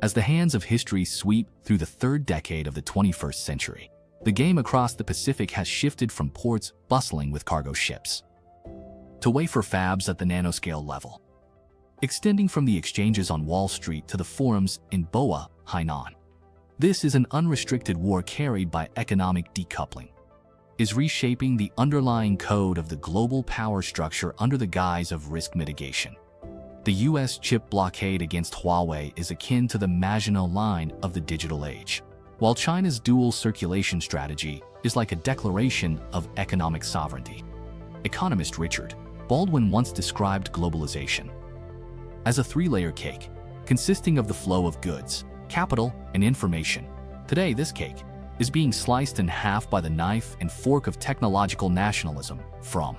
As the hands of history sweep through the third decade of the 21st century, the game across the Pacific has shifted from ports bustling with cargo ships to wafer fabs at the nanoscale level, extending from the exchanges on Wall Street to the forums in Boa, Hainan. This is an unrestricted war carried by economic decoupling, is reshaping the underlying code of the global power structure under the guise of risk mitigation. The US chip blockade against Huawei is akin to the Maginot Line of the digital age, while China's dual circulation strategy is like a declaration of economic sovereignty. Economist Richard Baldwin once described globalization as a three-layer cake, consisting of the flow of goods, capital, and information. Today, this cake is being sliced in half by the knife and fork of technological nationalism, from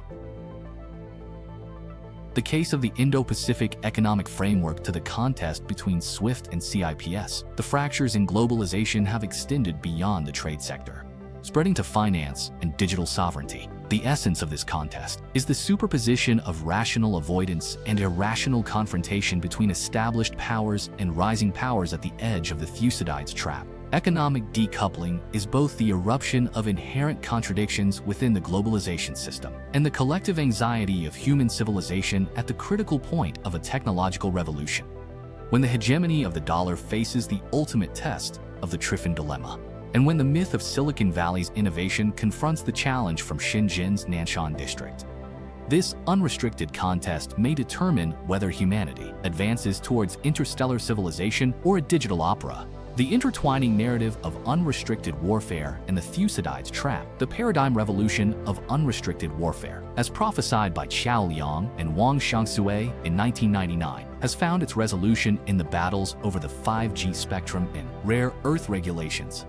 the case of the Indo-Pacific Economic Framework to the contest between SWIFT and CIPS. The fractures in globalization have extended beyond the trade sector, spreading to finance and digital sovereignty. The essence of this contest is the superposition of rational avoidance and irrational confrontation between established powers and rising powers at the edge of the Thucydides Trap. Economic decoupling is both the eruption of inherent contradictions within the globalization system and the collective anxiety of human civilization at the critical point of a technological revolution, when the hegemony of the dollar faces the ultimate test of the Triffin dilemma, and when the myth of Silicon Valley's innovation confronts the challenge from Shenzhen's Nanshan district. This unrestricted contest may determine whether humanity advances towards interstellar civilization or a digital opera. The intertwining narrative of unrestricted warfare and the Thucydides Trap, the paradigm revolution of unrestricted warfare, as prophesied by Qiao Liang and Wang Xiangsue in 1999, has found its resolution in the battles over the 5G spectrum and rare earth regulations.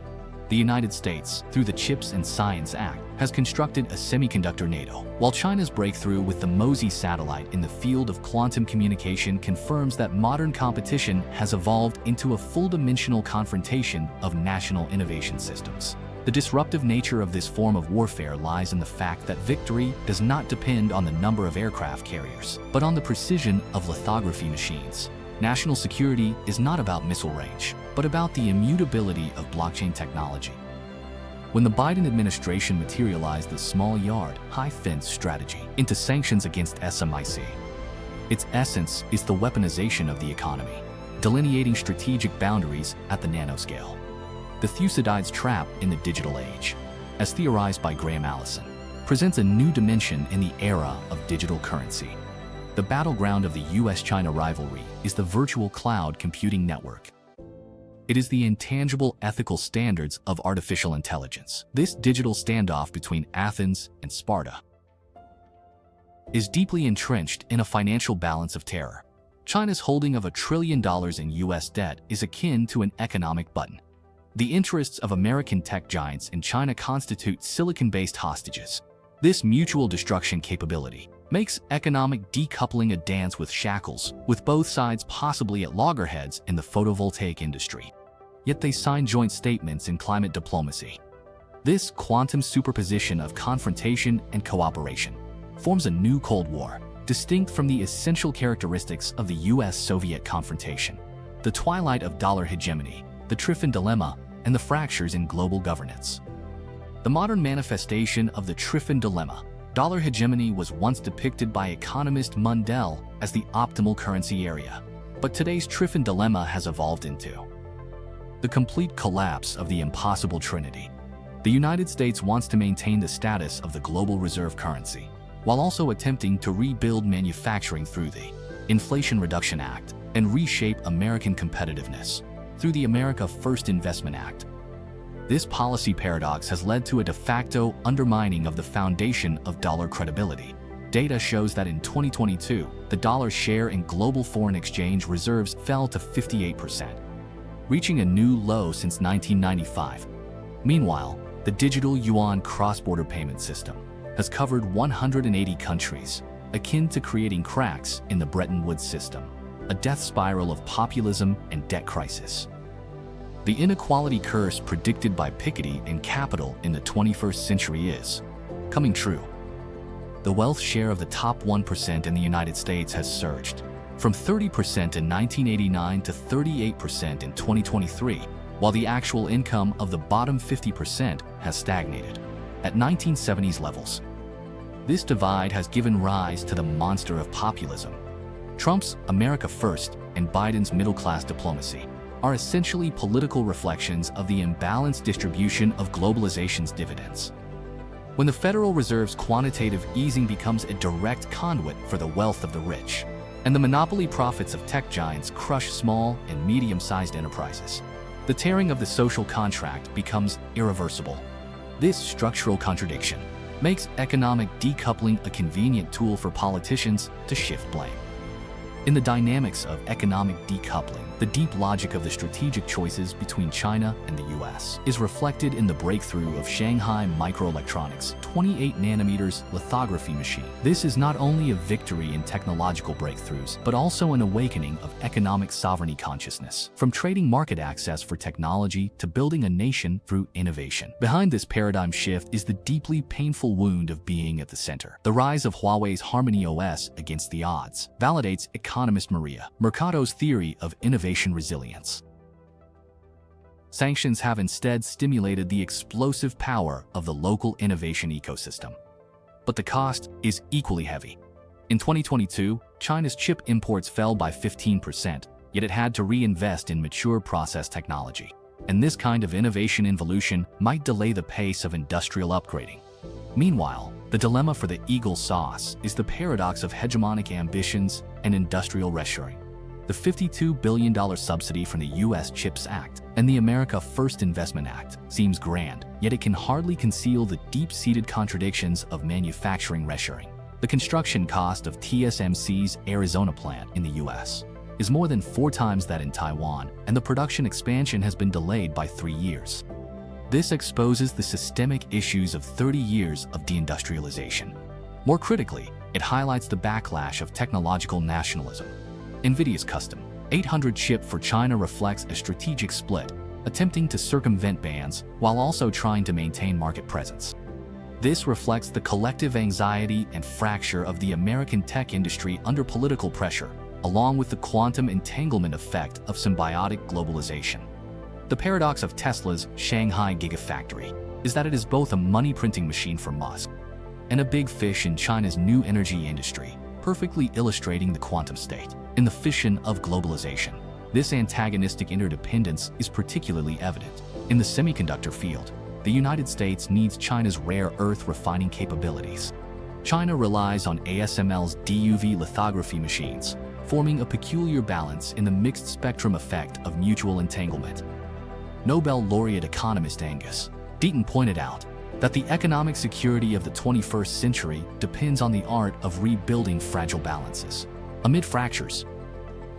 The United States, through the CHIPS and Science Act, has constructed a semiconductor NATO, while China's breakthrough with the Mosey satellite in the field of quantum communication confirms that modern competition has evolved into a full-dimensional confrontation of national innovation systems. The disruptive nature of this form of warfare lies in the fact that victory does not depend on the number of aircraft carriers, but on the precision of lithography machines. National security is not about missile range, but about the immutability of blockchain technology. When the Biden administration materialized the small yard, high fence strategy into sanctions against SMIC, its essence is the weaponization of the economy, delineating strategic boundaries at the nanoscale. The Thucydides Trap in the digital age, as theorized by Graham Allison, presents a new dimension in the era of digital currency. The battleground of the US-China rivalry is the virtual cloud computing network. It is the intangible ethical standards of artificial intelligence. This digital standoff between Athens and Sparta is deeply entrenched in a financial balance of terror. China's holding of $1 trillion in US debt is akin to an economic button. The interests of American tech giants in China constitute silicon-based hostages. This mutual destruction capability makes economic decoupling a dance with shackles, with both sides possibly at loggerheads in the photovoltaic industry. Yet they sign joint statements in climate diplomacy. This quantum superposition of confrontation and cooperation forms a new Cold War, distinct from the essential characteristics of the US-Soviet confrontation: the twilight of dollar hegemony, the Triffin dilemma, and the fractures in global governance. The modern manifestation of the Triffin dilemma, dollar hegemony, was once depicted by economist Mundell as the optimal currency area, but today's Triffin dilemma has evolved into the complete collapse of the impossible trinity. The United States wants to maintain the status of the global reserve currency, while also attempting to rebuild manufacturing through the Inflation Reduction Act and reshape American competitiveness through the America First Investment Act. This policy paradox has led to a de facto undermining of the foundation of dollar credibility. Data shows that in 2022, the dollar's share in global foreign exchange reserves fell to 58%, reaching a new low since 1995. Meanwhile, the digital yuan cross-border payment system has covered 180 countries, akin to creating cracks in the Bretton Woods system, a death spiral of populism and debt crisis. The inequality curse predicted by Piketty and Capital in the 21st century is coming true. The wealth share of the top 1% in the United States has surged, from 30% in 1989 to 38% in 2023, while the actual income of the bottom 50% has stagnated at 1970s levels. This divide has given rise to the monster of populism. Trump's America First and Biden's middle-class diplomacy are essentially political reflections of the imbalanced distribution of globalization's dividends. When the Federal Reserve's quantitative easing becomes a direct conduit for the wealth of the rich, and the monopoly profits of tech giants crush small and medium-sized enterprises, the tearing of the social contract becomes irreversible. This structural contradiction makes economic decoupling a convenient tool for politicians to shift blame. In the dynamics of economic decoupling, the deep logic of the strategic choices between China and the US is reflected in the breakthrough of Shanghai Microelectronics' 28nm lithography machine. This is not only a victory in technological breakthroughs, but also an awakening of economic sovereignty consciousness, from trading market access for technology to building a nation through innovation. Behind this paradigm shift is the deeply painful wound of being at the center. The rise of Huawei's Harmony OS against the odds validates economist Maria Mercado's theory of innovation resilience. Sanctions have instead stimulated the explosive power of the local innovation ecosystem. But the cost is equally heavy. In 2022, China's chip imports fell by 15%, yet it had to reinvest in mature process technology. And this kind of innovation involution might delay the pace of industrial upgrading. Meanwhile, the dilemma for the eagle sauce is the paradox of hegemonic ambitions and industrial reshoring. The $52 billion subsidy from the U.S. CHIPS Act and the America First Investment Act seems grand, yet it can hardly conceal the deep-seated contradictions of manufacturing reshoring. The construction cost of TSMC's Arizona plant in the U.S. is more than 4 times that in Taiwan, and the production expansion has been delayed by 3 years. This exposes the systemic issues of 30 years of deindustrialization. More critically, it highlights the backlash of technological nationalism. NVIDIA's custom 800 chip for China reflects a strategic split, attempting to circumvent bans while also trying to maintain market presence. This reflects the collective anxiety and fracture of the American tech industry under political pressure, along with the quantum entanglement effect of symbiotic globalization. The paradox of Tesla's Shanghai Gigafactory is that it is both a money-printing machine for Musk and a big fish in China's new energy industry, perfectly illustrating the quantum state. In the fission of globalization, this antagonistic interdependence is particularly evident. In the semiconductor field, the United States needs China's rare earth refining capabilities. China relies on ASML's DUV lithography machines, forming a peculiar balance in the mixed spectrum effect of mutual entanglement. Nobel laureate economist Angus Deaton pointed out that the economic security of the 21st century depends on the art of rebuilding fragile balances amid fractures.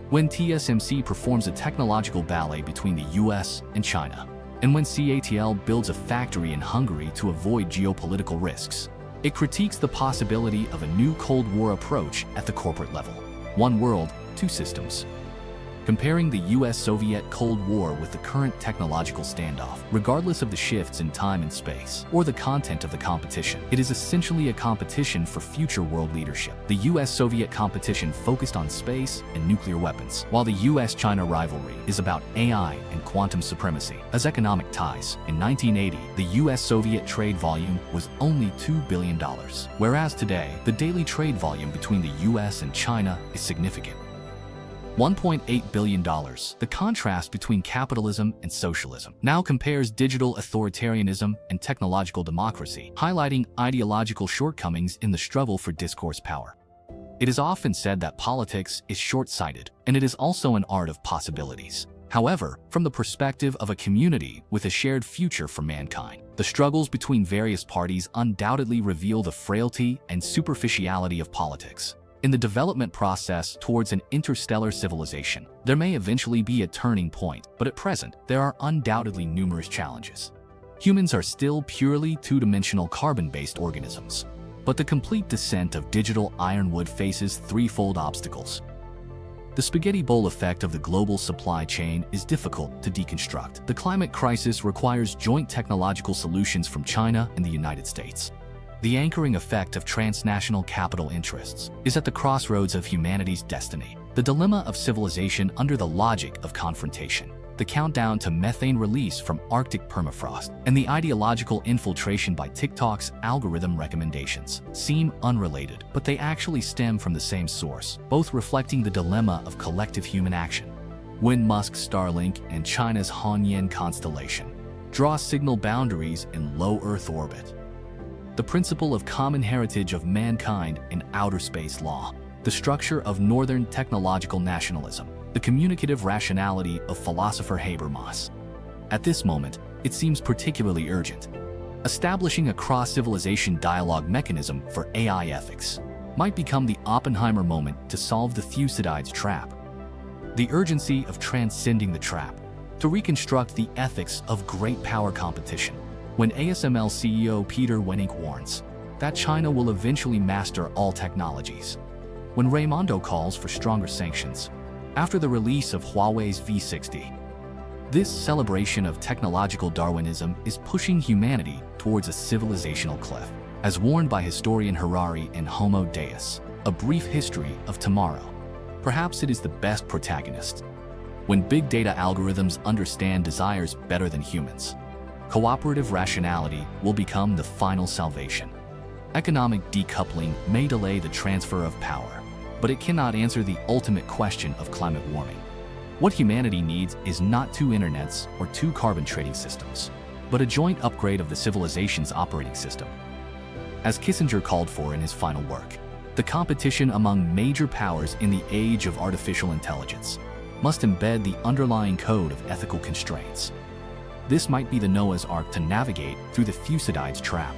When TSMC performs a technological ballet between the US and China, and when CATL builds a factory in Hungary to avoid geopolitical risks, it critiques the possibility of a new Cold War approach at the corporate level. One world, two systems. Comparing the US-Soviet Cold War with the current technological standoff, regardless of the shifts in time and space, or the content of the competition, it is essentially a competition for future world leadership. The US-Soviet competition focused on space and nuclear weapons, while the US-China rivalry is about AI and quantum supremacy. As economic ties, in 1980, the US-Soviet trade volume was only $2 billion, whereas today, the daily trade volume between the US and China is significant. $1.8 billion. The contrast between capitalism and socialism now compares digital authoritarianism and technological democracy, highlighting ideological shortcomings in the struggle for discourse power. It is often said that politics is short-sighted, and it is also an art of possibilities. However, from the perspective of a community with a shared future for mankind, the struggles between various parties undoubtedly reveal the frailty and superficiality of politics. In the development process towards an interstellar civilization, there may eventually be a turning point, but at present, there are undoubtedly numerous challenges. Humans are still purely two-dimensional carbon-based organisms, but the complete descent of digital ironwood faces threefold obstacles. The spaghetti bowl effect of the global supply chain is difficult to deconstruct. The climate crisis requires joint technological solutions from China and the United States. The anchoring effect of transnational capital interests is at the crossroads of humanity's destiny. The dilemma of civilization under the logic of confrontation, the countdown to methane release from Arctic permafrost, and the ideological infiltration by TikTok's algorithm recommendations seem unrelated, but they actually stem from the same source, both reflecting the dilemma of collective human action. When Musk's Starlink and China's Hongyan constellation draw signal boundaries in low Earth orbit, the principle of common heritage of mankind in outer space law, the structure of northern technological nationalism, the communicative rationality of philosopher Habermas. At this moment, it seems particularly urgent. Establishing a cross-civilization dialogue mechanism for AI ethics might become the Oppenheimer moment to solve the Thucydides Trap. The urgency of transcending the trap, to reconstruct the ethics of great power competition, when ASML CEO Peter Wennink warns that China will eventually master all technologies, when Raimondo calls for stronger sanctions after the release of Huawei's V60. This celebration of technological Darwinism is pushing humanity towards a civilizational cliff, as warned by historian Harari in Homo Deus, A Brief History of Tomorrow. Perhaps it is the best protagonist. When big data algorithms understand desires better than humans, cooperative rationality will become the final salvation. Economic decoupling may delay the transfer of power, but it cannot answer the ultimate question of climate warming. What humanity needs is not two internets or two carbon trading systems, but a joint upgrade of the civilization's operating system. As Kissinger called for in his final work, the competition among major powers in the age of artificial intelligence must embed the underlying code of ethical constraints. This might be the Noah's Ark to navigate through the Thucydides Trap.